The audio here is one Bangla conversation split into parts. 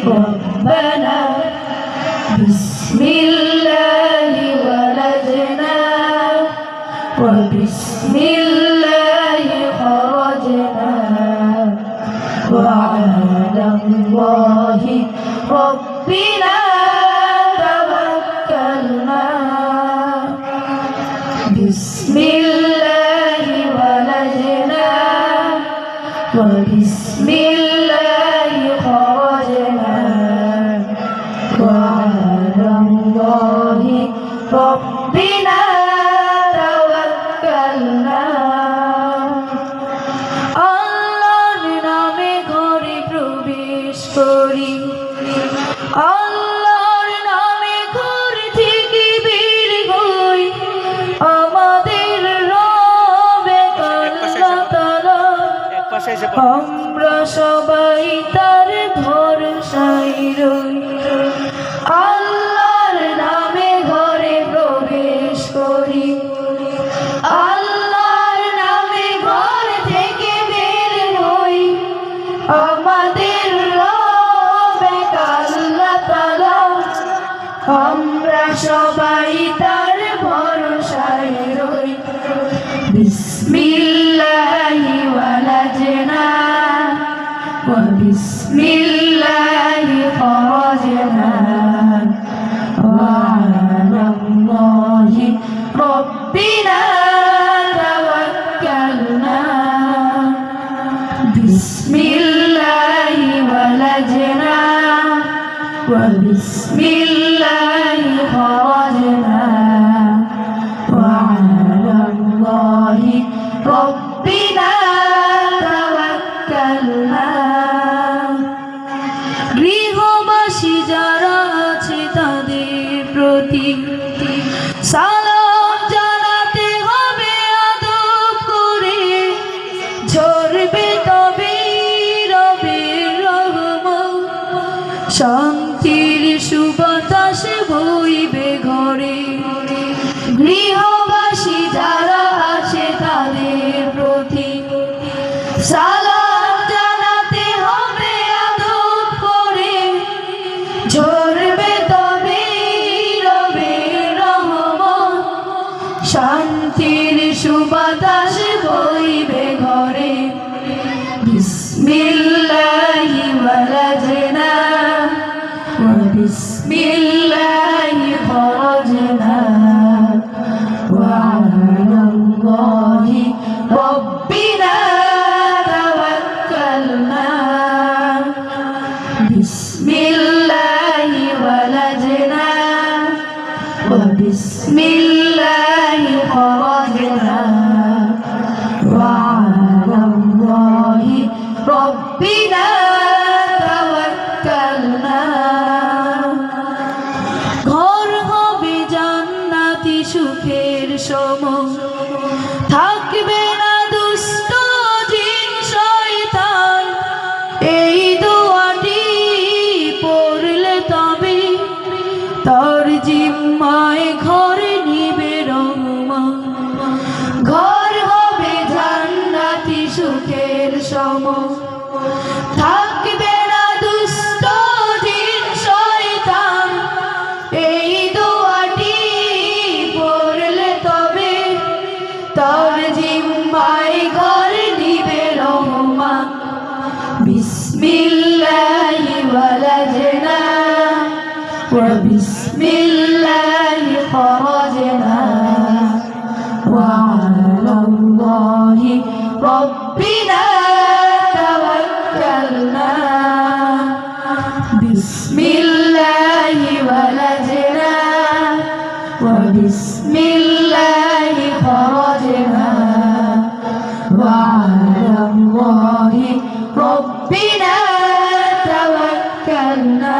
ربنا بسم الله ولدنا وبسم الله خرجنا وعلى الله ربنا توكلنا بسم الله ولدنا وبسم الله خرجنا وعلى الله ربنا توكلنا আল্লাহর নামে ঘরে প্রবেশ করি আল্লাহর নামে ঘর থেকে বের হই আমাদের রবে আল্লাহ তাআলা আমরা সবাই তার ভরসায় রই আল্লাহর নামে ঘরে প্রবেশ করি আল্লাহর নামে ঘর থেকে বের হই আমাদের রবে আল্লাহ তাআলা আমরা সবাই তার ভরসায় রই বিসমিল্লাহি ওয়ালাজনা ওয়া বিসমিল্লাহি খরাজনা ওয়া আলাল্লাহি রব্বিনা তাওয়াক্কালনা বিসমিল্লাহি ওয়ালাজনা ওয়া বিসমিল্লাহি খরাজনা ওয়া আলাল্লাহি রব্বিনা তাওয়াক্কালনা গৃহবাসী যারা আছে তাদের প্রতি সালাম জানাতে হবে আদব করে ঝরবে তবে রবের রহমত শান্তির সুবাতাসে বইবে ঘরে গৃহবাসী যারা আছে তাদের প্রতি সালাম জানাতে হবে আদব করে ঝরবে তবে রবের রহমত শান্তির সুবাতাস বইবে ঘরে বিসমিল্লাহি ওয়ালাজনা ওয়া বিসমিল্লাহি খরাজনা ওয়া আলাল্লাহি রব্বিনা তাওয়াক্কালনা বিসমিল্লাহি ওয়ালাজনা ওয়া বিসমিল্লাহি খরাজনা ওয়া আলাল্লাহি রব্বিনা তাওয়াক্কালনা ঘর হবে জান্নাতি সুখের সময় থাকবে না দুষ্ট জিন শয়তান এই দোয়াটি পড়লে তবে তার জিম্মায় ঘরে নিবে রহমান ঘর হবে জান্নাতি সুখের সময় থাকবে না দুষ্ট জিন শয়তান এই দোয়াটি পড়লে তবে তার জিম্মায় ঘর নিবে রহমান বিসমিল্লাহি ওয়ালাজনা ওয়া বিসমিল্লাহি খরাজনা ওয়া আলাল্লাহি রব্বিনা তাওয়াক্কালনা বিসমিল্লাহি ওয়ালাজনা ওয়া বিসমিল্লাহি খরাজনা ওয়া আলাল্লাহি রব্বিনা তাওয়াক্কালনা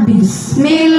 বিসমিল্লাহি